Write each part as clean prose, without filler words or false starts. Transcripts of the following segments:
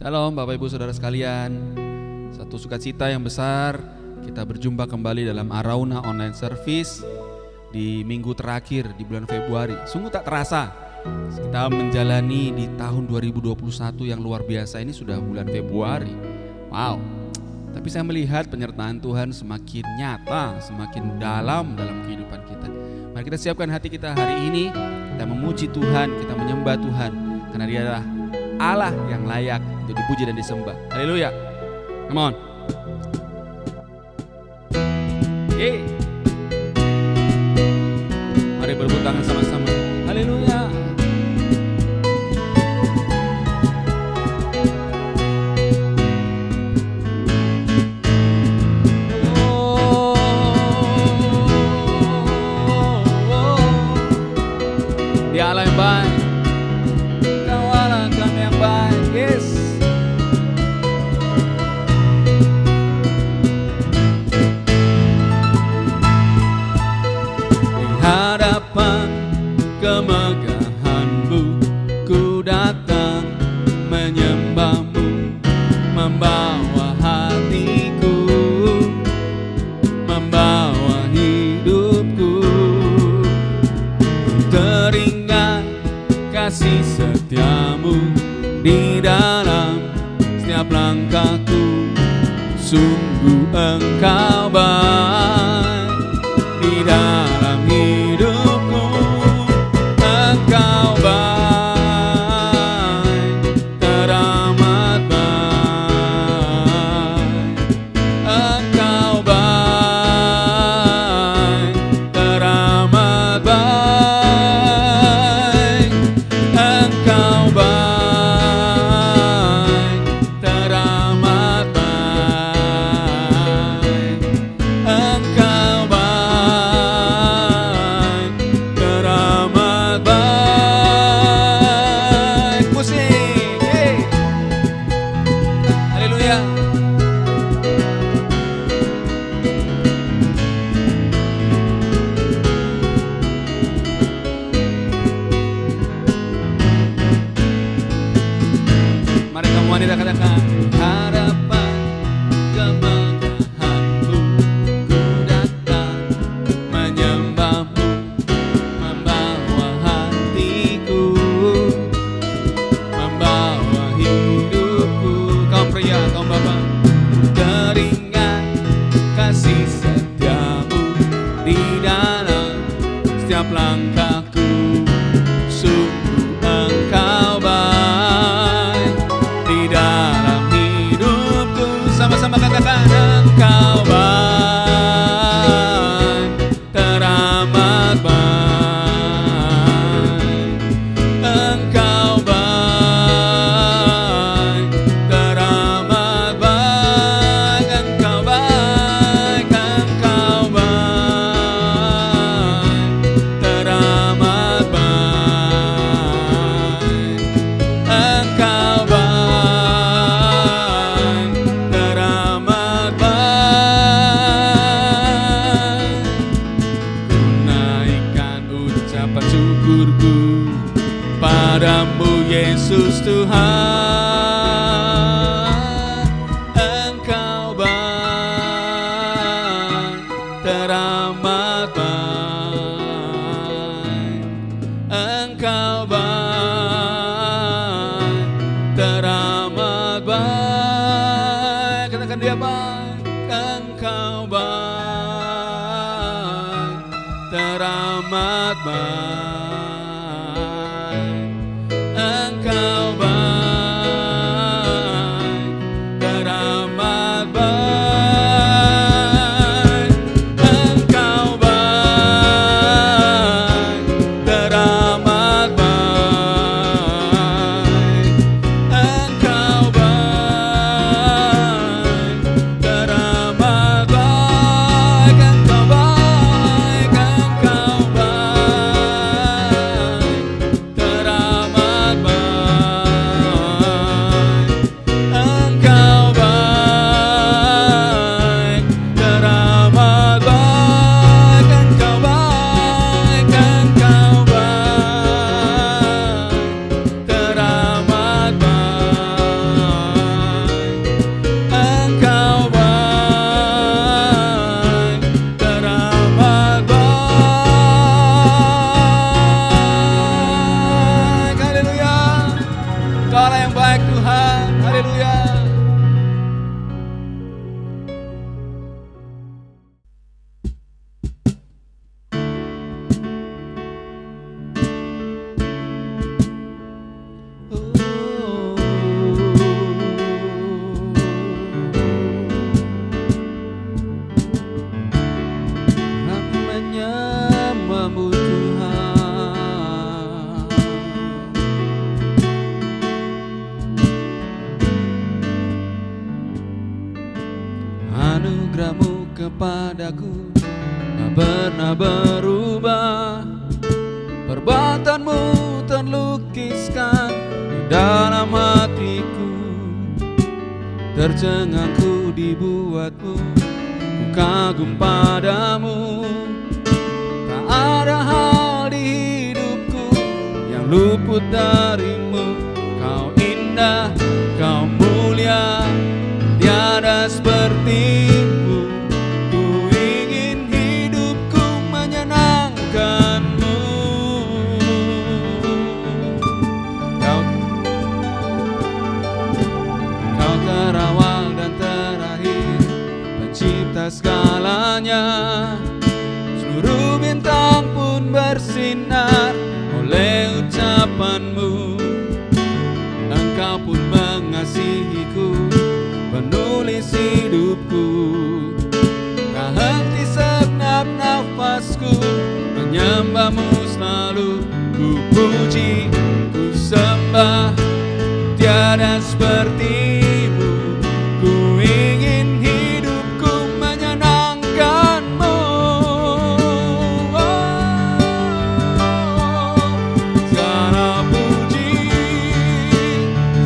Shalom Bapak Ibu Saudara sekalian. Satu sukacita yang besar kita berjumpa kembali dalam Arauna Online Service di minggu terakhir di bulan Februari. Sungguh tak terasa kita menjalani di tahun 2021 yang luar biasa ini sudah bulan Februari. Wow. Tapi saya melihat penyertaan Tuhan semakin nyata, semakin dalam kehidupan kita. Mari kita siapkan hati kita hari ini, kita memuji Tuhan, kita menyembah Tuhan, karena Dia adalah Allah yang layak untuk dipuji dan disembah. Haleluya. Come on. Yeay. Mari berebut tangan sama-sama. Haleluya. Dia Allah yang baik. Kau Allah kami yang baik. Yes. Di hadapan kemegahan-Mu ku datang menyembah-Mu, membawa hatiku, membawa hidupku. Teringat kasih setia-Mu di dalam setiap langkahku. Sungguh Engkau baik di dalam hidupku. Engkau baik, teramat baik. Engkau baik, teramat baik. Engkau baik, teramat baik. Engkau baik, teramat baik. Musik, hey. Haleluya. Mari kamu wanita katakan, harapan kemegahan-Mu ku datang menyembah-Mu, membawa hatiku, membawa hidupku. Kaum pria, kaum bapak, teringat kasih setia-Mu di dalam setiap langkahku. Sungguh Engkau baik di dalam hidupku. Sama-sama katakan, Engkau baik, teramat baik. Engkau baik, teramat baik. Engkau baik, Engkau baik, teramat baik. Engkau baik, teramat baik. Ku naikkan ucapan syukurku padamu Yesus Tuhan. Engkau baik, teramat baik. Engkau baik, teramat baik. Katakan Dia baik. Engkau baik, teramat baik. Engkau baik, teramat baik. Engkau baik, teramat baik. Engkau baik, teramat baik. Engkau baik, Engkau baik. Perbuatanmu terlukiskan di dalam hatiku, tercengangku dibuatmu, ku kagum padamu. Tak ada hal di hidupku yang luput darimu. Kau indah, kau mulia, tiada sepertimu. Ku ingin hidupku menyenangkanmu. Kau terawal dan terakhir, pencipta segalanya. Seluruh bintang pun bersinar oleh ucapanmu. Engkau pun mengasihiku, penulis hidupku. Tak henti segenap nafasku, menyembahmu selalu. Ku puji, ku sembah, tiada sepertimu. Ku ingin hidupku menyenangkanmu. Segala puji,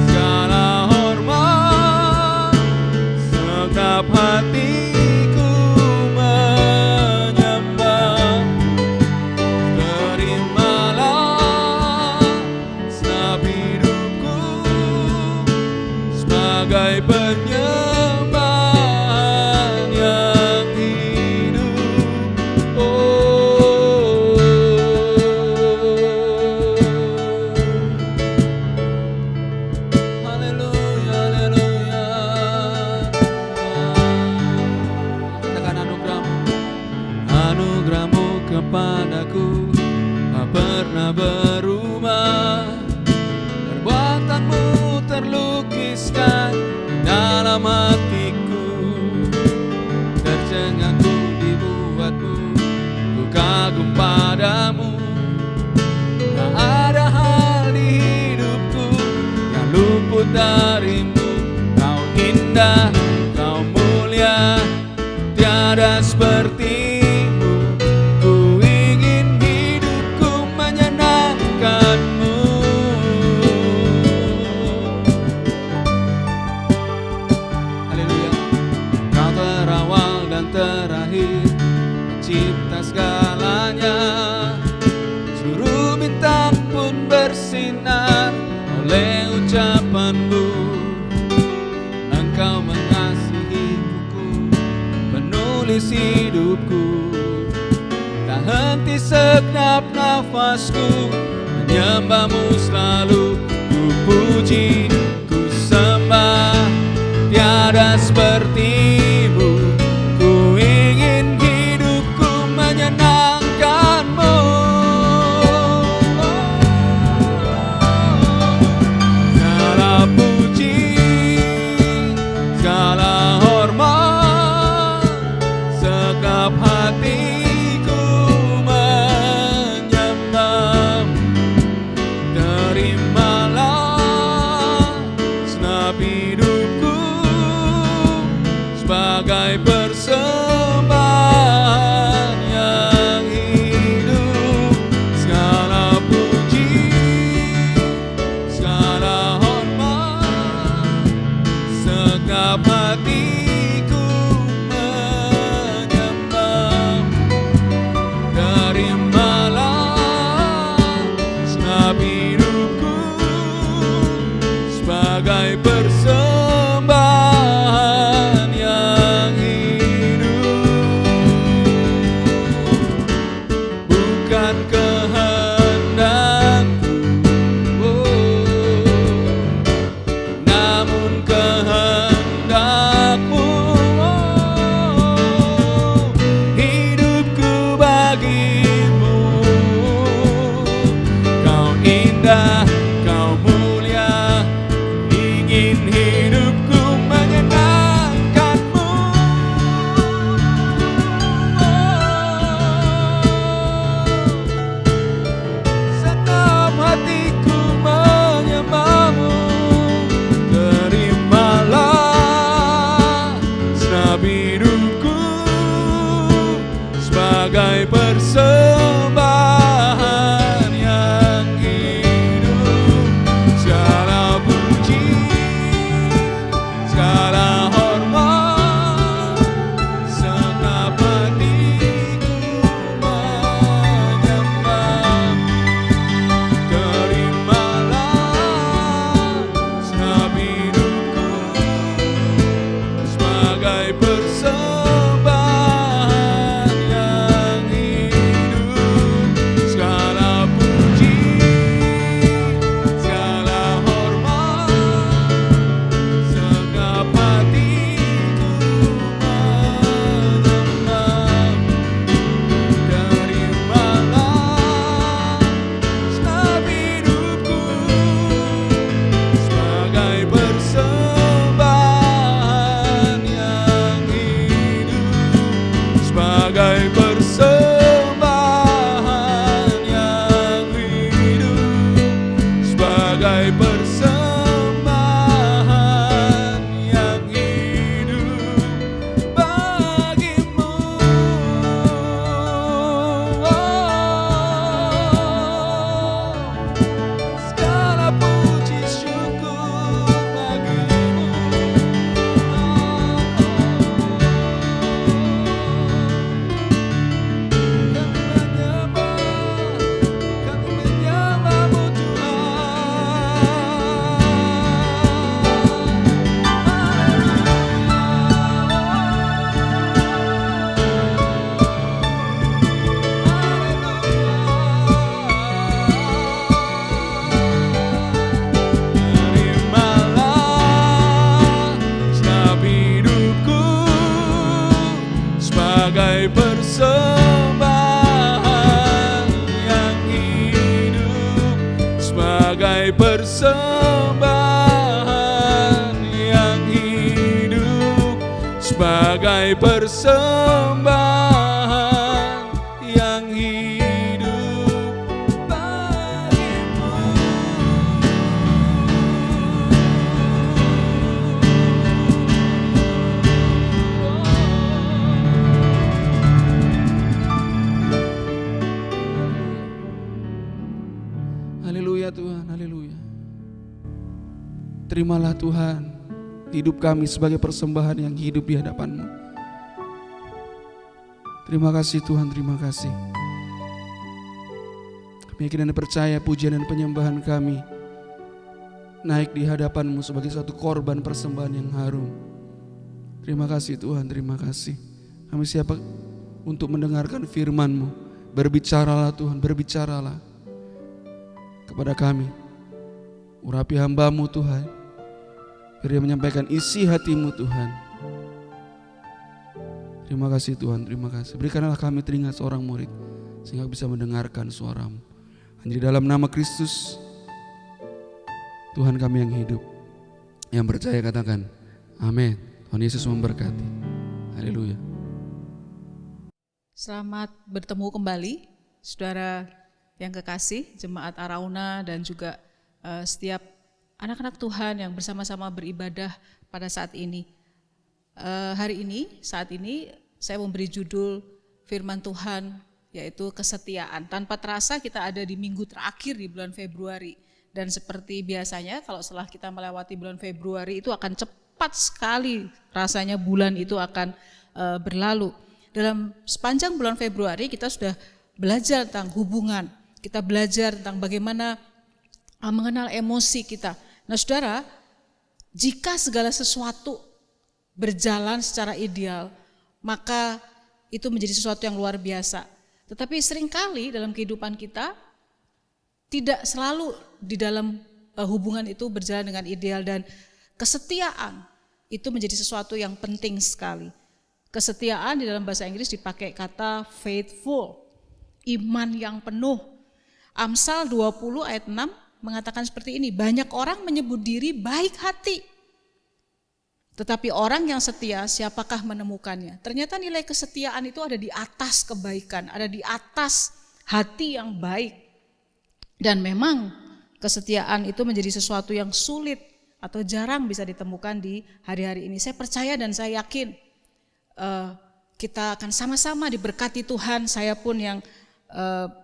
segala hormat, segenap hatiku menyembah. Terimalah segenap hidupku sebagai penyembahan yang hidup. Oh, haleluya, haleluya. Katakan anugerahmu kepadaku tak pernah berubah. Perbuatanmu terlukiskan dalam hatiku, tercengangku dibuatmu, ku kagum padamu. Tak ada hal di hidupku yang luput darimu. Kau indah, kau mulia, tiada sepertimu. Ku ingin hidupku menyenangkanmu. Haleluya. Kau terawal dan terakhir, pencipta segalanya. Seluruh bintang pun bersinar oleh ucapanmu. Engkau mengasihiku, penulis hidupku. Tak henti segenap nafasku, menyembahmu selalu. Ku puji, ku sembah, tiada sepertimu. Ku ingin hidupku menyenangkanmu. Segala puji, segala hormat, segenap hatiku menyembah. Terimalah segenap hidupku sebagai persembahan yang hidup. Segala puji, segala hormat, segenap hatiku menyembah. Terimalah segenap hidupku sebagai persembahan yang hidup. Bukan kehendakku, namun kehendakmu. Hidupku bagimu. Kau indah, kau mulia, ingin hidupku menyenangkanmu. sebagai persembahan yang hidup, sebagai persembahan yang hidup bagimu. Haleluya Tuhan, haleluya. Terimalah Tuhan hidup kami sebagai persembahan yang hidup di hadapan-Mu. Terima kasih Tuhan, terima kasih. Kami yakin dan percaya pujian dan penyembahan kami naik di hadapan-Mu sebagai satu korban persembahan yang harum. Terima kasih Tuhan, terima kasih. Kami siap untuk mendengarkan firman-Mu. Berbicaralah Tuhan, berbicaralah kepada kami. Urapi hamba-Mu Tuhan, biar Dia menyampaikan isi hati-Mu Tuhan. Terima kasih Tuhan, terima kasih. Berikanlah kami telinga seorang murid sehingga bisa mendengarkan suara-Mu. Hanya di dalam nama Kristus Tuhan kami yang hidup. Yang percaya katakan amin. Tuhan Yesus memberkati. Haleluya. Selamat bertemu kembali saudara yang kekasih, jemaat Arauna dan juga setiap anak-anak Tuhan yang bersama-sama beribadah pada saat ini. Saat ini saya memberi judul firman Tuhan yaitu kesetiaan. Tanpa terasa kita ada di minggu terakhir di bulan Februari. Dan seperti biasanya kalau setelah kita melewati bulan Februari itu akan cepat sekali rasanya bulan itu akan berlalu. Dalam sepanjang bulan Februari kita sudah belajar tentang hubungan, kita belajar tentang bagaimana mengenal emosi kita. Nah saudara, jika segala sesuatu berjalan secara ideal, maka itu menjadi sesuatu yang luar biasa. Tetapi seringkali dalam kehidupan kita, tidak selalu di dalam hubungan itu berjalan dengan ideal dan kesetiaan itu menjadi sesuatu yang penting sekali. Kesetiaan di dalam bahasa Inggris dipakai kata faithful, iman yang penuh. Amsal 20 ayat 6 mengatakan seperti ini, banyak orang menyebut diri baik hati, tetapi orang yang setia siapakah menemukannya? Ternyata nilai kesetiaan itu ada di atas kebaikan, ada di atas hati yang baik. Dan memang kesetiaan itu menjadi sesuatu yang sulit atau jarang bisa ditemukan di hari-hari ini. Saya percaya dan saya yakin kita akan sama-sama diberkati Tuhan. Saya pun yang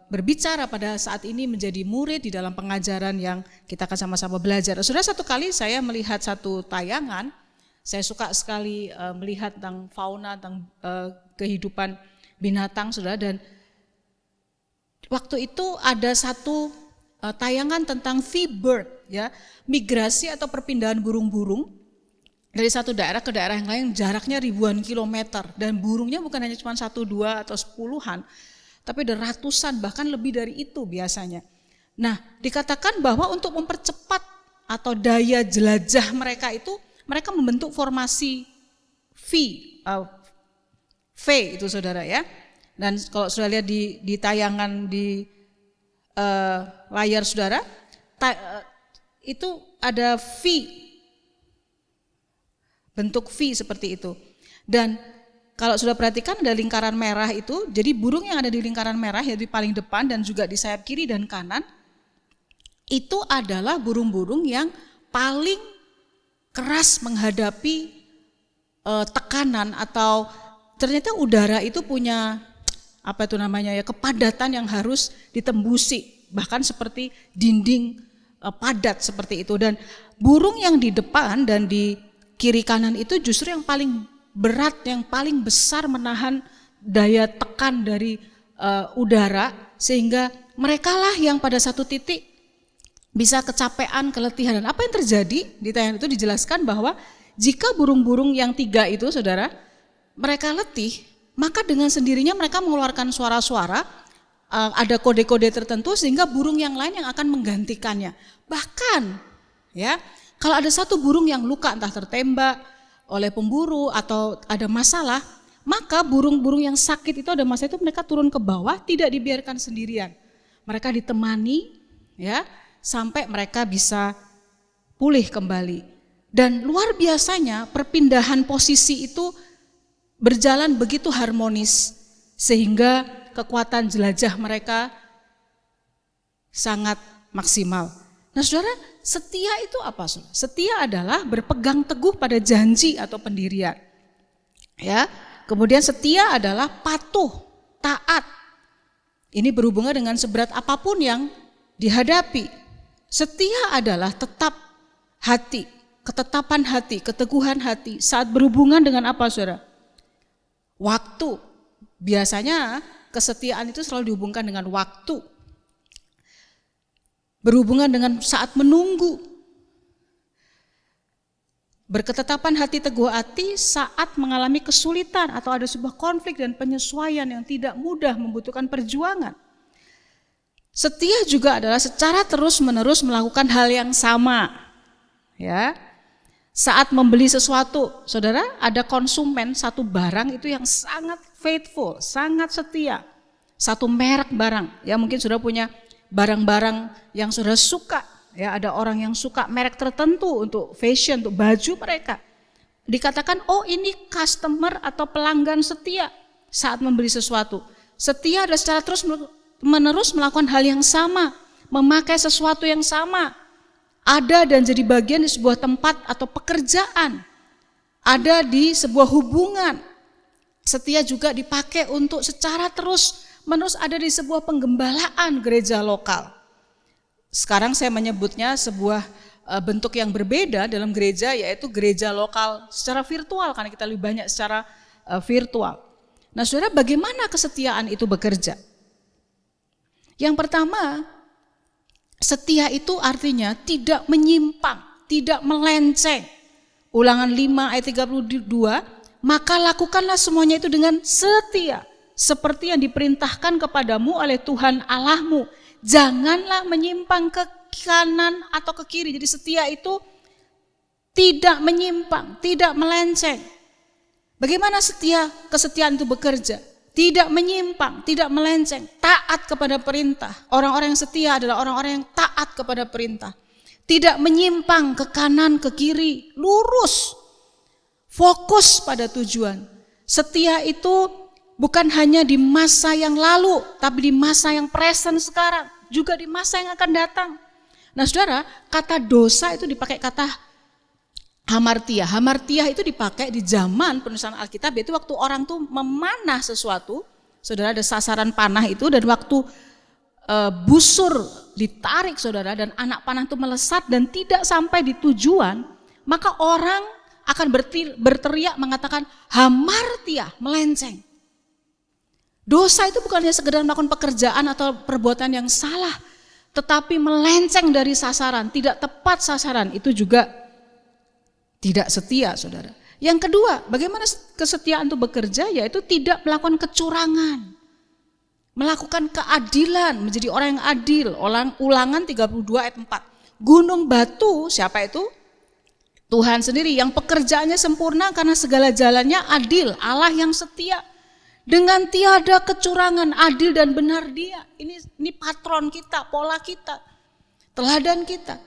berbicara pada saat ini menjadi murid di dalam pengajaran yang kita akan sama-sama belajar. Sudah satu kali saya melihat satu tayangan, saya suka sekali melihat tentang fauna, tentang kehidupan binatang, saudara. Dan waktu itu ada satu tayangan tentang V-bird, ya, migrasi atau perpindahan burung-burung dari satu daerah ke daerah yang lain, jaraknya ribuan kilometer, dan burungnya bukan hanya cuma 1, 2 atau 10-an, tapi ada ratusan bahkan lebih dari itu biasanya. Nah, dikatakan bahwa untuk mempercepat atau daya jelajah mereka itu, mereka membentuk formasi V itu saudara ya. Dan kalau sudah lihat di tayangan di layar saudara, itu ada V, bentuk V seperti itu. Dan kalau sudah perhatikan ada lingkaran merah itu, jadi burung yang ada di lingkaran merah ya di paling depan dan juga di sayap kiri dan kanan, itu adalah burung-burung yang paling keras menghadapi tekanan atau ternyata udara itu punya kepadatan yang harus ditembusi, bahkan seperti dinding padat seperti itu. Dan burung yang di depan dan di kiri kanan itu justru yang paling berat, yang paling besar menahan daya tekan dari udara, sehingga merekalah yang pada satu titik bisa kecapean, keletihan. Dan apa yang terjadi di tayangan itu dijelaskan bahwa jika burung-burung yang 3 itu saudara, mereka letih, maka dengan sendirinya mereka mengeluarkan suara-suara, ada kode-kode tertentu sehingga burung yang lain yang akan menggantikannya. Bahkan ya, kalau ada satu burung yang luka entah tertembak oleh pemburu atau ada masalah, maka burung-burung yang sakit itu ada masalah itu mereka turun ke bawah, tidak dibiarkan sendirian. Mereka ditemani ya sampai mereka bisa pulih kembali. Dan luar biasanya perpindahan posisi itu berjalan begitu harmonis sehingga kekuatan jelajah mereka sangat maksimal. Nah saudara, setia itu apa? Setia adalah berpegang teguh pada janji atau pendirian. Ya, kemudian setia adalah patuh, taat. Ini berhubungan dengan seberat apapun yang dihadapi. Setia adalah tetap hati, ketetapan hati, keteguhan hati saat berhubungan dengan apa saudara? Waktu. Biasanya kesetiaan itu selalu dihubungkan dengan waktu. Berhubungan dengan saat menunggu. Berketetapan hati, teguh hati saat mengalami kesulitan atau ada sebuah konflik dan penyesuaian yang tidak mudah, membutuhkan perjuangan. Setia juga adalah secara terus-menerus melakukan hal yang sama. Ya. Saat membeli sesuatu, saudara, ada konsumen satu barang itu yang sangat faithful, sangat setia. Satu merek barang, ya mungkin sudah punya barang-barang yang sudah suka. Ya, ada orang yang suka merek tertentu untuk fashion, untuk baju mereka. Dikatakan, oh ini customer atau pelanggan setia saat membeli sesuatu. Setia adalah secara terus-menerus melakukan hal yang sama, memakai sesuatu yang sama. Ada dan jadi bagian di sebuah tempat atau pekerjaan. Ada di sebuah hubungan. Setia juga dipakai untuk secara terus-menerus ada di sebuah penggembalaan gereja lokal. Sekarang saya menyebutnya sebuah bentuk yang berbeda dalam gereja, yaitu gereja lokal secara virtual, karena kita lebih banyak secara virtual. Nah saudara, bagaimana kesetiaan itu bekerja? Yang pertama, setia itu artinya tidak menyimpang, tidak melenceng. Ulangan 5 ayat 32, maka lakukanlah semuanya itu dengan setia, seperti yang diperintahkan kepadamu oleh Tuhan Allahmu. Janganlah menyimpang ke kanan atau ke kiri. Jadi setia itu tidak menyimpang, tidak melenceng. Bagaimana kesetiaan itu bekerja? Tidak menyimpang, tidak melenceng, taat kepada perintah. Orang-orang yang setia adalah orang-orang yang taat kepada perintah. Tidak menyimpang ke kanan, ke kiri, lurus. Fokus pada tujuan. Setia itu bukan hanya di masa yang lalu, tapi di masa yang present sekarang, juga di masa yang akan datang. Nah saudara, kata dosa itu dipakai kata hamartia. Hamartia itu dipakai di zaman penulisan Alkitab, yaitu waktu orang tuh memanah sesuatu. Saudara, ada sasaran panah itu, dan waktu busur ditarik saudara, dan anak panah itu melesat dan tidak sampai di tujuan, maka orang akan berteriak mengatakan hamartia, melenceng. Dosa itu bukan hanya sekedar melakukan pekerjaan atau perbuatan yang salah, tetapi melenceng dari sasaran, tidak tepat sasaran, itu juga tidak setia, saudara. Yang kedua, bagaimana kesetiaan itu bekerja, yaitu tidak melakukan kecurangan, melakukan keadilan, menjadi orang yang adil. Ulangan 32 ayat 4. Gunung batu, siapa itu? Tuhan sendiri yang pekerjaannya sempurna karena segala jalannya adil, Allah yang setia. Dengan tiada kecurangan, adil dan benar Dia. Ini patron kita, pola kita, teladan kita.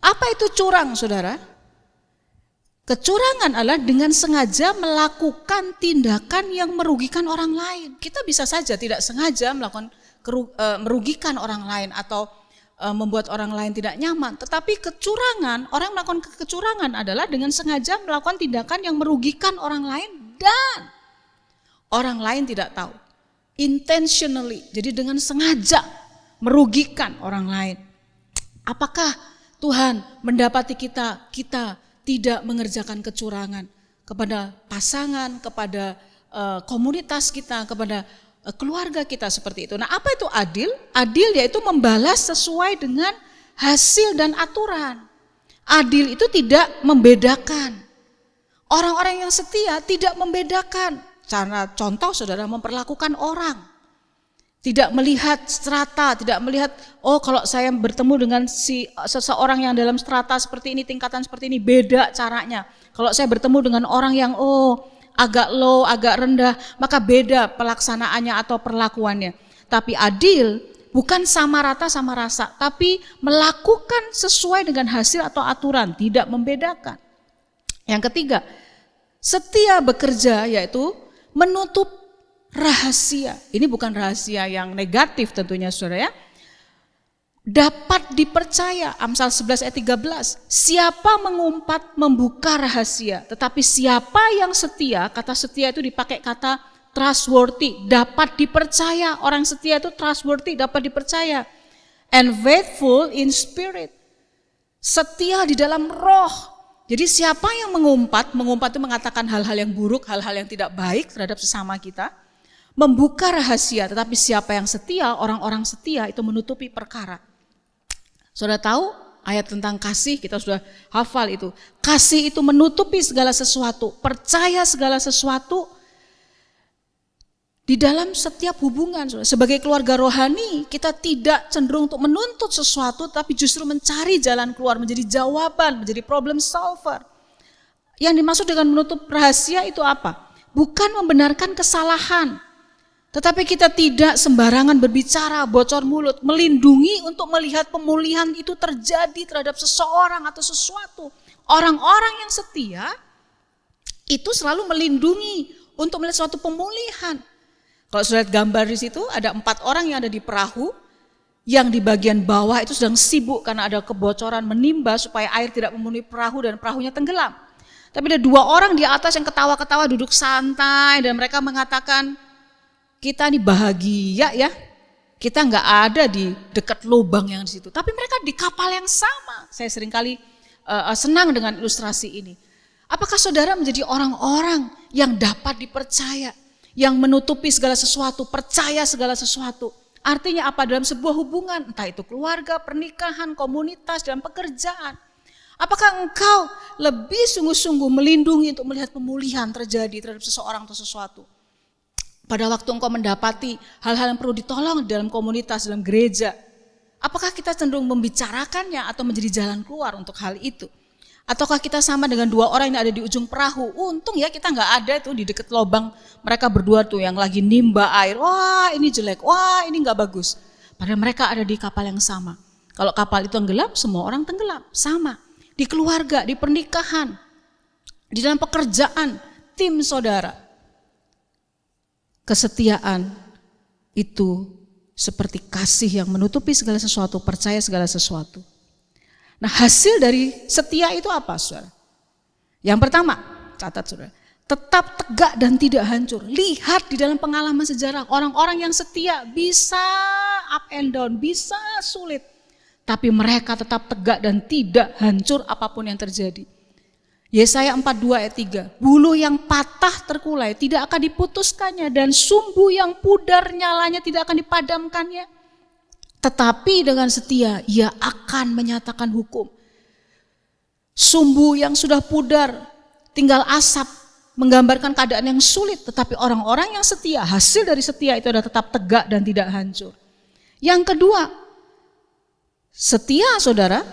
Apa itu curang, saudara? Kecurangan adalah dengan sengaja melakukan tindakan yang merugikan orang lain. Kita bisa saja tidak sengaja melakukan merugikan orang lain atau membuat orang lain tidak nyaman. Tetapi kecurangan, orang melakukan kecurangan adalah dengan sengaja melakukan tindakan yang merugikan orang lain dan orang lain tidak tahu. Intentionally, jadi dengan sengaja merugikan orang lain. Apakah Tuhan mendapati kita tidak mengerjakan kecurangan kepada pasangan, kepada komunitas kita, kepada keluarga kita seperti itu? Nah, apa itu adil? Adil yaitu membalas sesuai dengan hasil dan aturan. Adil itu tidak membedakan. Orang-orang yang setia tidak membedakan. Cara contoh saudara, memperlakukan orang. Tidak melihat strata, tidak melihat, oh kalau saya bertemu dengan seseorang yang dalam strata seperti ini, tingkatan seperti ini, beda caranya. Kalau saya bertemu dengan orang yang agak low, agak rendah, maka beda pelaksanaannya atau perlakuannya. Tapi adil bukan sama rata sama rasa, tapi melakukan sesuai dengan hasil atau aturan, tidak membedakan. Yang ketiga, setia bekerja yaitu menutup rahasia. Ini bukan rahasia yang negatif tentunya saudara ya. Dapat dipercaya, Amsal 11 ayat 13, siapa mengumpat membuka rahasia, tetapi siapa yang setia, kata setia itu dipakai kata trustworthy, dapat dipercaya. Orang setia itu trustworthy, dapat dipercaya. And faithful in spirit, setia di dalam roh. Jadi siapa yang mengumpat itu mengatakan hal-hal yang buruk, hal-hal yang tidak baik terhadap sesama kita, membuka rahasia, tetapi siapa yang setia, orang-orang setia itu menutupi perkara. Saudara tahu ayat tentang kasih, kita sudah hafal itu. Kasih itu menutupi segala sesuatu, percaya segala sesuatu di dalam setiap hubungan. Saudara. Sebagai keluarga rohani, kita tidak cenderung untuk menuntut sesuatu, tapi justru mencari jalan keluar, menjadi jawaban, menjadi problem solver. Yang dimaksud dengan menutup rahasia itu apa? Bukan membenarkan kesalahan, tetapi kita tidak sembarangan berbicara, bocor mulut, melindungi untuk melihat pemulihan itu terjadi terhadap seseorang atau sesuatu. Orang-orang yang setia itu selalu melindungi untuk melihat suatu pemulihan. Kalau sudah lihat gambar di situ, ada 4 orang yang ada di perahu, yang di bagian bawah itu sedang sibuk karena ada kebocoran menimba supaya air tidak memenuhi perahu dan perahunya tenggelam. Tapi ada 2 orang di atas yang ketawa-ketawa duduk santai dan mereka mengatakan, kita ini bahagia ya, kita nggak ada di dekat lubang yang di situ, tapi mereka di kapal yang sama. Saya seringkali senang dengan ilustrasi ini. Apakah saudara menjadi orang-orang yang dapat dipercaya, yang menutupi segala sesuatu, percaya segala sesuatu? Artinya apa dalam sebuah hubungan, entah itu keluarga, pernikahan, komunitas, dalam pekerjaan. Apakah engkau lebih sungguh-sungguh melindungi untuk melihat pemulihan terjadi terhadap seseorang atau sesuatu? Pada waktu engkau mendapati hal-hal yang perlu ditolong dalam komunitas, dalam gereja, apakah kita cenderung membicarakannya atau menjadi jalan keluar untuk hal itu? Ataukah kita sama dengan 2 orang yang ada di ujung perahu? Untung ya kita nggak ada tuh di dekat lubang mereka berdua tuh yang lagi nimba air. Wah ini jelek, wah ini nggak bagus. Padahal mereka ada di kapal yang sama. Kalau kapal itu tenggelam, semua orang tenggelam. Sama di keluarga, di pernikahan, di dalam pekerjaan, tim saudara. Kesetiaan itu seperti kasih yang menutupi segala sesuatu, percaya segala sesuatu. Nah hasil dari setia itu apa saudara? Yang pertama, catat saudara, tetap tegak dan tidak hancur. Lihat di dalam pengalaman sejarah, orang-orang yang setia bisa up and down, bisa sulit. Tapi mereka tetap tegak dan tidak hancur apapun yang terjadi. Yesaya 42 ayat 3, bulu yang patah terkulai tidak akan diputuskannya dan sumbu yang pudar nyalanya tidak akan dipadamkannya. Tetapi dengan setia ia akan menyatakan hukum. Sumbu yang sudah pudar tinggal asap menggambarkan keadaan yang sulit, tetapi orang-orang yang setia, hasil dari setia itu adalah tetap tegak dan tidak hancur. Yang kedua, setia saudara,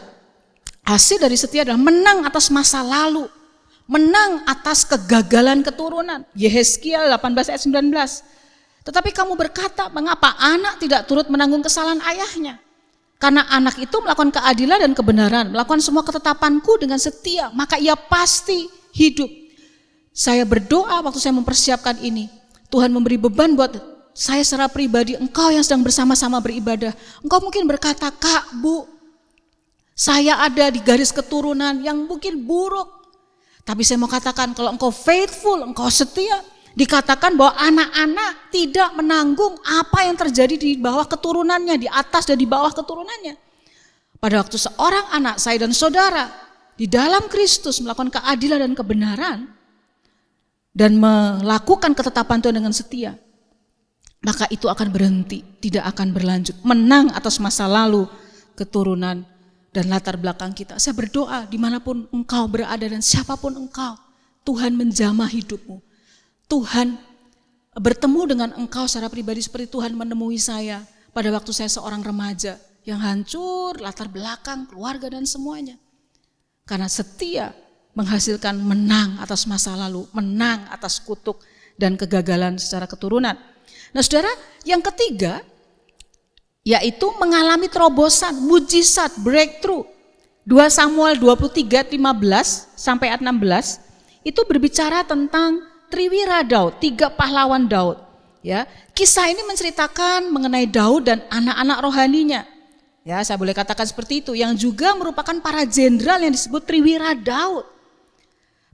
hasil dari setia adalah menang atas masa lalu, menang atas kegagalan keturunan. Yehezkiel 18 ayat 19. Tetapi kamu berkata, mengapa anak tidak turut menanggung kesalahan ayahnya? Karena anak itu melakukan keadilan dan kebenaran, melakukan semua ketetapanku dengan setia, maka ia pasti hidup. Saya berdoa waktu saya mempersiapkan ini, Tuhan memberi beban buat saya secara pribadi, engkau yang sedang bersama-sama beribadah. Engkau mungkin berkata, Kak, Bu, saya ada di garis keturunan yang mungkin buruk. Tapi saya mau katakan kalau engkau faithful, engkau setia, dikatakan bahwa anak-anak tidak menanggung apa yang terjadi di bawah keturunannya, di atas dan di bawah keturunannya. Pada waktu seorang anak saya dan saudara di dalam Kristus melakukan keadilan dan kebenaran dan melakukan ketetapan Tuhan dengan setia, maka itu akan berhenti, tidak akan berlanjut. Menang atas masa lalu, keturunan, dan latar belakang kita. Saya berdoa dimanapun engkau berada dan siapapun engkau, Tuhan menjamah hidupmu. Tuhan bertemu dengan engkau secara pribadi seperti Tuhan menemui saya pada waktu saya seorang remaja yang hancur, latar belakang, keluarga dan semuanya. Karena setia menghasilkan menang atas masa lalu, menang atas kutuk dan kegagalan secara keturunan. Nah saudara, yang ketiga, yaitu mengalami terobosan, mujizat, breakthrough. 2 Samuel 23:15 sampai 16 itu berbicara tentang Triwira Daud, 3 pahlawan Daud. Ya, kisah ini menceritakan mengenai Daud dan anak-anak rohaninya. Ya, saya boleh katakan seperti itu, yang juga merupakan para jenderal yang disebut Triwira Daud.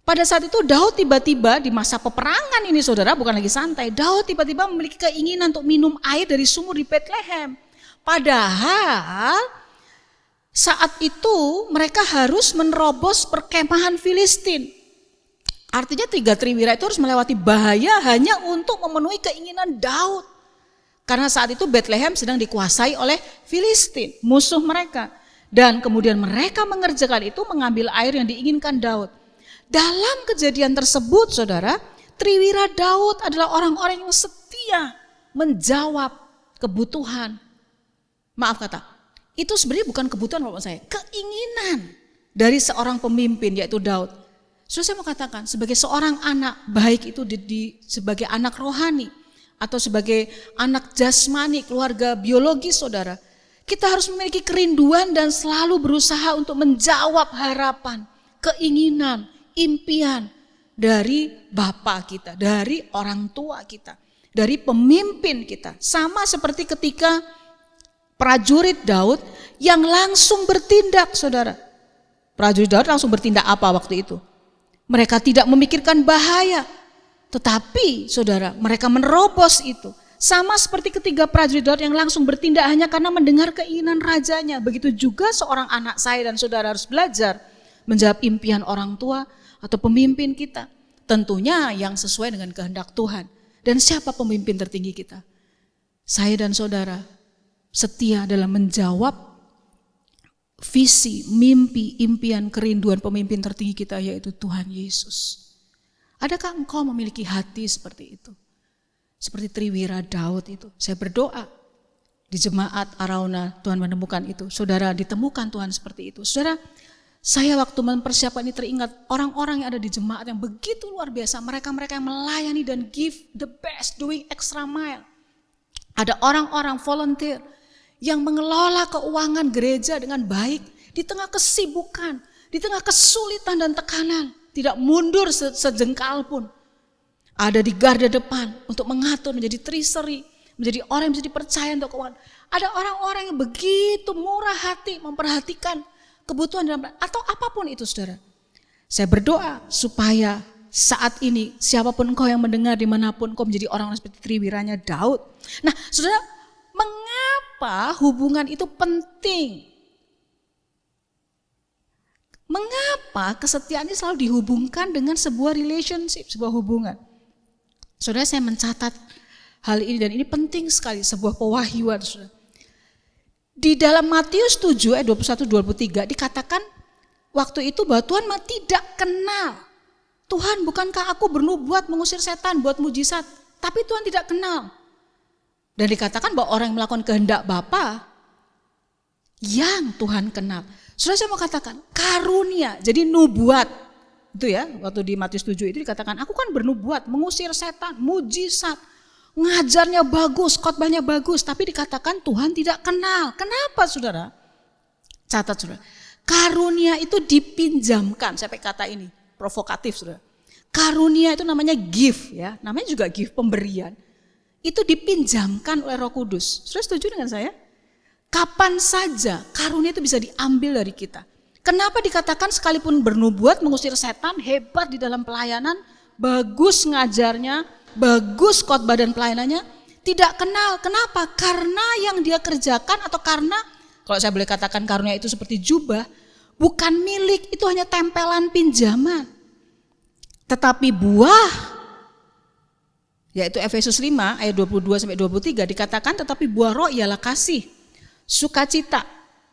Pada saat itu Daud tiba-tiba di masa peperangan ini saudara, bukan lagi santai, Daud tiba-tiba memiliki keinginan untuk minum air dari sumur di Bethlehem. Padahal saat itu mereka harus menerobos perkemahan Filistin. Artinya 3 Triwira itu harus melewati bahaya hanya untuk memenuhi keinginan Daud. Karena saat itu Bethlehem sedang dikuasai oleh Filistin, musuh mereka. Dan kemudian mereka mengerjakan itu, mengambil air yang diinginkan Daud. Dalam kejadian tersebut saudara, Triwira Daud adalah orang-orang yang setia menjawab kebutuhan. Maaf kata, itu sebenarnya bukan kebutuhan menurut saya, keinginan dari seorang pemimpin yaitu Daud. So, saya mau katakan sebagai seorang anak, baik itu sebagai anak rohani atau sebagai anak jasmani, keluarga biologis saudara, kita harus memiliki kerinduan dan selalu berusaha untuk menjawab harapan, keinginan, impian dari Bapa kita, dari orang tua kita, dari pemimpin kita. Sama seperti ketika prajurit Daud yang langsung bertindak saudara. Prajurit Daud langsung bertindak apa waktu itu? Mereka tidak memikirkan bahaya, tetapi saudara, mereka menerobos itu. Sama seperti ketiga prajurit Daud yang langsung bertindak hanya karena mendengar keinginan rajanya. Begitu juga seorang anak saya dan saudara harus belajar menjawab impian orang tua atau pemimpin kita. Tentunya yang sesuai dengan kehendak Tuhan. Dan siapa pemimpin tertinggi kita? Saya dan saudara setia dalam menjawab visi, mimpi, impian, kerinduan pemimpin tertinggi kita yaitu Tuhan Yesus. Adakah engkau memiliki hati seperti itu? Seperti Triwira Daud itu. Saya berdoa di jemaat Arauna Tuhan menemukan itu. Saudara ditemukan Tuhan seperti itu. Saudara, saya waktu mempersiapkan ini teringat orang-orang yang ada di jemaat yang begitu luar biasa. Mereka-mereka yang melayani dan give the best, doing extra mile. Ada orang-orang volunteer yang mengelola keuangan gereja dengan baik di tengah kesibukan, di tengah kesulitan dan tekanan, tidak mundur sejengkal pun. Ada di garda depan untuk mengatur menjadi treasury, menjadi orang yang bisa dipercaya untuk keuangan. Ada orang-orang yang begitu murah hati memperhatikan kebutuhan dalam atau apapun itu saudara. Saya berdoa supaya saat ini siapapun engkau yang mendengar dimanapun engkau menjadi orang-orang seperti Triwiranya Daud. Nah saudara, mengapa hubungan itu penting? Mengapa kesetiaan ini selalu dihubungkan dengan sebuah relationship, sebuah hubungan? Saudara, saya mencatat hal ini dan ini penting sekali, sebuah pewahyuan. Saudara. Di dalam Matius 7 ayat 21-23 dikatakan waktu itu bahwa Tuhan tidak kenal. Tuhan, bukankah aku bernubuat mengusir setan buat mujizat? Tapi Tuhan tidak kenal. Dan dikatakan bahwa orang yang melakukan kehendak Bapa yang Tuhan kenal. Saudara, saya mau katakan karunia, jadi nubuat. Itu ya, waktu di Matius 7 itu dikatakan, aku kan bernubuat, mengusir setan, mujizat. Ngajarnya bagus, khotbahnya bagus, tapi dikatakan Tuhan tidak kenal. Kenapa saudara? Catat saudara, karunia itu dipinjamkan, saya pakai kata ini, provokatif saudara. Karunia itu namanya gift ya, namanya juga gift, pemberian. Itu dipinjamkan oleh Roh Kudus. Saudara setuju dengan saya? Kapan saja karunia itu bisa diambil dari kita. Kenapa dikatakan sekalipun bernubuat mengusir setan, hebat di dalam pelayanan, bagus ngajarnya, bagus khotbah dan pelayanannya, tidak kenal. Kenapa? Karena yang dia kerjakan atau karena, kalau saya boleh katakan karunia itu seperti jubah, bukan milik, itu hanya tempelan pinjaman. Tetapi buah, yaitu Efesus 5 ayat 22-23 dikatakan tetapi buah roh ialah kasih, sukacita,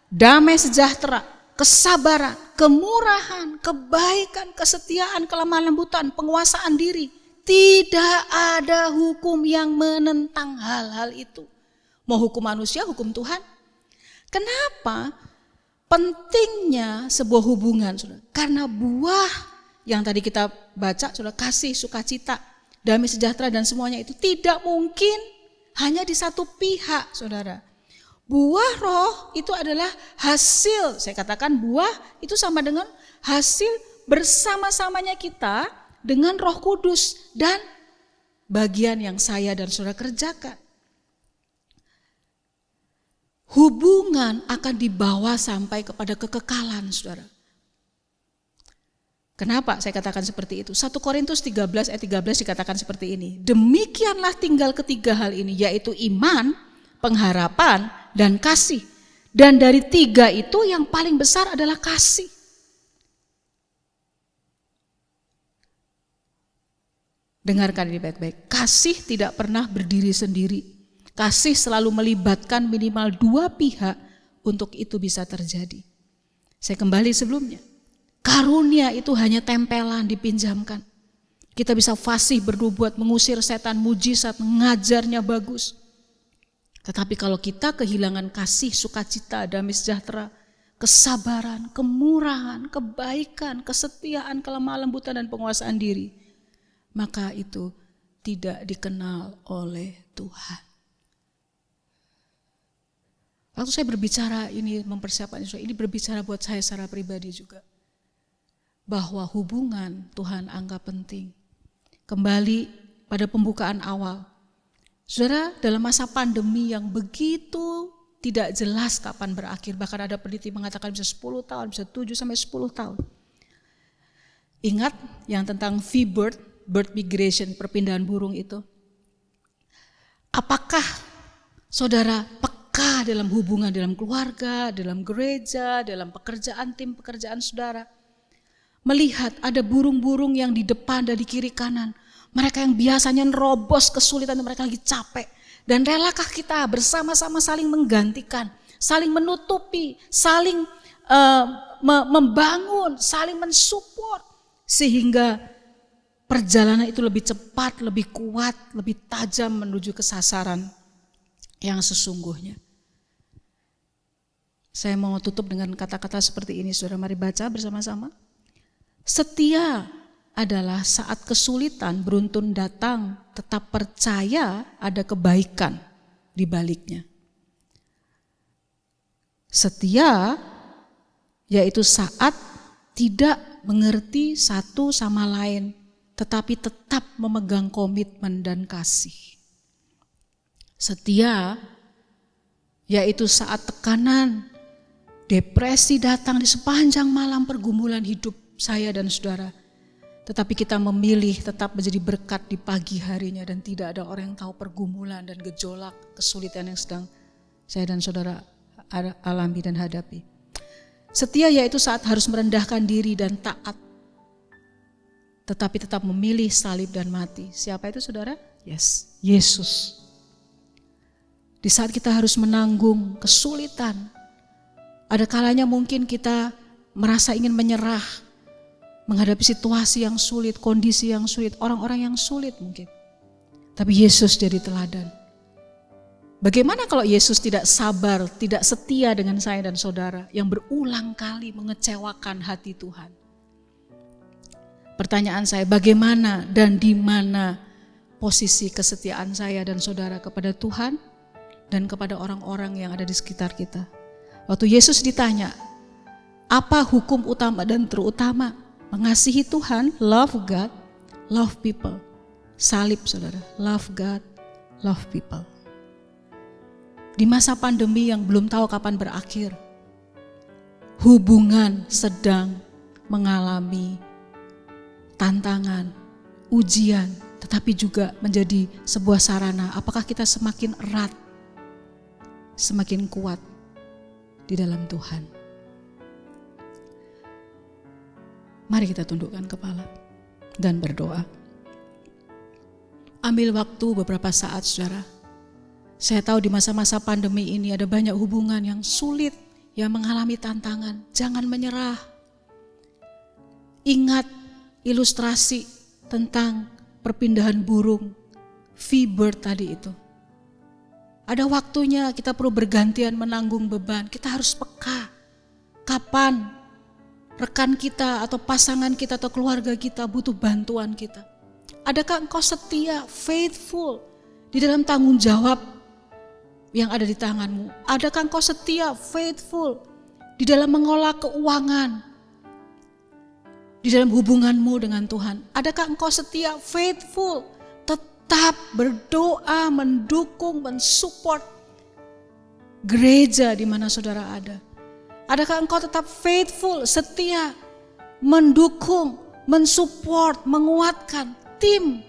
damai sejahtera, kesabaran, kemurahan, kebaikan, kesetiaan, kelemah lembutan, penguasaan diri. Tidak ada hukum yang menentang hal-hal itu. Mau hukum manusia, hukum Tuhan. Kenapa? Pentingnya sebuah hubungan, saudara. Karena buah yang tadi kita baca, saudara, kasih, sukacita, damai sejahtera dan semuanya itu tidak mungkin hanya di satu pihak, saudara. Buah roh itu adalah hasil, saya katakan buah itu sama dengan hasil bersama-samanya kita dengan Roh Kudus dan bagian yang saya dan saudara kerjakan. Hubungan akan dibawa sampai kepada kekekalan, saudara. Kenapa saya katakan seperti itu? 1 Korintus 13 ayat 13 dikatakan seperti ini. Demikianlah tinggal ketiga hal ini, yaitu iman, pengharapan, dan kasih. Dan dari tiga itu yang paling besar adalah kasih. Dengarkan ini baik-baik. Kasih tidak pernah berdiri sendiri. Kasih selalu melibatkan minimal dua pihak untuk itu bisa terjadi. Saya kembali sebelumnya. Karunia itu hanya tempelan dipinjamkan. Kita bisa fasih bernubuat, mengusir setan, mujizat, mengajarnya bagus. Tetapi kalau kita kehilangan kasih, sukacita, damai sejahtera, kesabaran, kemurahan, kebaikan, kesetiaan, kelemah lembutan, dan penguasaan diri, maka itu tidak dikenal oleh Tuhan. Waktu saya berbicara ini, mempersiapkan ini berbicara buat saya secara pribadi juga. Bahwa hubungan Tuhan anggap penting. Kembali pada pembukaan awal. Saudara, dalam masa pandemi yang begitu tidak jelas kapan berakhir, bahkan ada peneliti mengatakan bisa 10 tahun, bisa 7 sampai 10 tahun. Ingat yang tentang bird migration, perpindahan burung itu. Apakah saudara peka dalam hubungan dalam keluarga, dalam gereja, dalam pekerjaan, tim pekerjaan saudara? Melihat ada burung-burung yang di depan dan di kiri kanan. Mereka yang biasanya nerobos kesulitan, mereka lagi capek. Dan relakah kita bersama-sama saling menggantikan, saling menutupi, saling membangun, saling mensupport. Sehingga perjalanan itu lebih cepat, lebih kuat, lebih tajam menuju ke sasaran yang sesungguhnya. Saya mau tutup dengan kata-kata seperti ini, saudara, mari baca bersama-sama. Setia adalah saat kesulitan beruntun datang, tetap percaya ada kebaikan di baliknya. Setia yaitu saat tidak mengerti satu sama lain, tetapi tetap memegang komitmen dan kasih. Setia yaitu saat tekanan, depresi datang di sepanjang malam pergumulan hidup saya dan saudara. Tetapi kita memilih tetap menjadi berkat di pagi harinya dan tidak ada orang yang tahu pergumulan dan gejolak, kesulitan yang sedang saya dan saudara alami dan hadapi. Setia yaitu saat harus merendahkan diri dan taat, tetapi tetap memilih salib dan mati. Siapa itu saudara? Yes, Yesus. Di saat kita harus menanggung kesulitan, ada kalanya mungkin kita merasa ingin menyerah, menghadapi situasi yang sulit, kondisi yang sulit, orang-orang yang sulit mungkin. Tapi Yesus jadi teladan. Bagaimana kalau Yesus tidak sabar, tidak setia dengan saya dan saudara yang berulang kali mengecewakan hati Tuhan? Pertanyaan saya, bagaimana dan di mana posisi kesetiaan saya dan saudara kepada Tuhan dan kepada orang-orang yang ada di sekitar kita? Waktu Yesus ditanya, apa hukum utama dan terutama? Mengasihi Tuhan, love God, love people. Salib saudara, love God, love people. Di masa pandemi yang belum tahu kapan berakhir, hubungan sedang mengalami tantangan, ujian, tetapi juga menjadi sebuah sarana. Apakah kita semakin erat, semakin kuat di dalam Tuhan? Mari kita tundukkan kepala dan berdoa. Ambil waktu beberapa saat saudara. Saya tahu di masa-masa pandemi ini ada banyak hubungan yang sulit, yang mengalami tantangan. Jangan menyerah. Ingat ilustrasi tentang perpindahan burung, bird tadi itu. Ada waktunya kita perlu bergantian menanggung beban. Kita harus peka. Kapan rekan kita atau pasangan kita atau keluarga kita butuh bantuan kita? Adakah engkau setia, faithful di dalam tanggung jawab yang ada di tanganmu? Adakah engkau setia, faithful di dalam mengolah keuangan, di dalam hubunganmu dengan Tuhan? Adakah engkau setia, faithful, tetap berdoa, mendukung, mensupport gereja di mana saudara ada? Adakah engkau tetap faithful, setia, mendukung, mensupport, menguatkan tim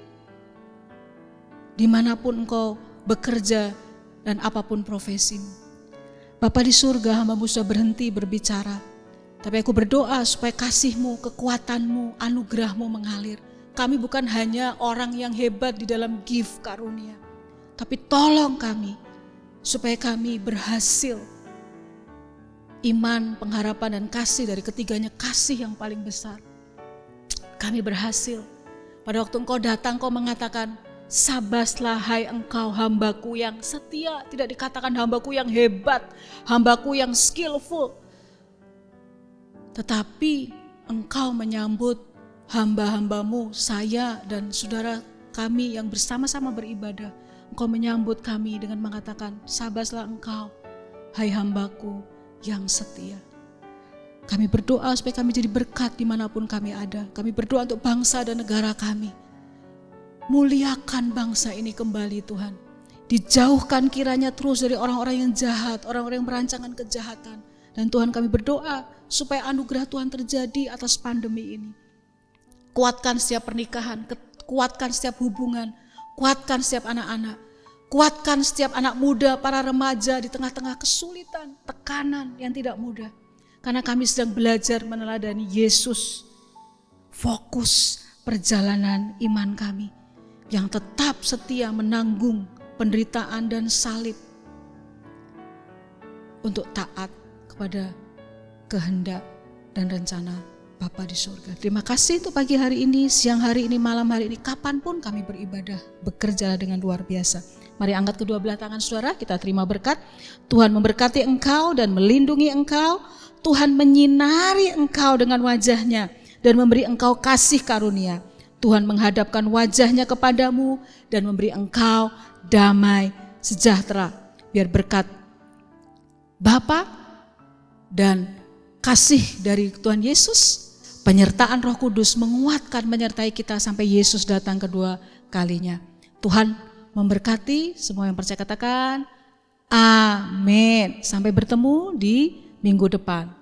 dimanapun engkau bekerja dan apapun profesimu? Bapa di surga, hamba-Mu sudah berhenti berbicara, tapi aku berdoa supaya kasih-Mu, kekuatan-Mu, anugerah-Mu mengalir. Kami bukan hanya orang yang hebat di dalam gift karunia, tapi tolong kami supaya kami berhasil. Iman, pengharapan, dan kasih dari ketiganya, kasih yang paling besar. Kami berhasil. Pada waktu engkau datang, engkau mengatakan, sabaslah hai engkau hambaku yang setia. Tidak dikatakan hambaku yang hebat, hambaku yang skillful. Tetapi engkau menyambut hamba-hambamu, saya dan saudara kami yang bersama-sama beribadah. Engkau menyambut kami dengan mengatakan, sabaslah engkau hai hambaku yang setia. Kami berdoa supaya kami jadi berkat dimanapun kami ada. Kami berdoa untuk bangsa dan negara kami. Muliakan bangsa ini kembali Tuhan. Dijauhkan kiranya terus dari orang-orang yang jahat, orang-orang yang merancangkan kejahatan. Dan Tuhan, kami berdoa supaya anugerah Tuhan terjadi atas pandemi ini. Kuatkan setiap pernikahan, kuatkan setiap hubungan, kuatkan setiap anak-anak. Kuatkan setiap anak muda, para remaja di tengah-tengah kesulitan, tekanan yang tidak mudah. Karena kami sedang belajar meneladani Yesus. Fokus perjalanan iman kami yang tetap setia menanggung penderitaan dan salib untuk taat kepada kehendak dan rencana Bapa di surga. Terima kasih untuk pagi hari ini, siang hari ini, malam hari ini, kapanpun kami beribadah, bekerja dengan luar biasa. Mari angkat kedua belah tangan saudara, kita terima berkat. Tuhan memberkati engkau dan melindungi engkau. Tuhan menyinari engkau dengan wajahnya dan memberi engkau kasih karunia. Tuhan menghadapkan wajahnya kepadamu dan memberi engkau damai sejahtera. Biar berkat Bapa dan kasih dari Tuhan Yesus, penyertaan Roh Kudus menguatkan, menyertai kita sampai Yesus datang kedua kalinya. Tuhan memberkati semua yang percaya, katakan amin. Sampai bertemu di minggu depan.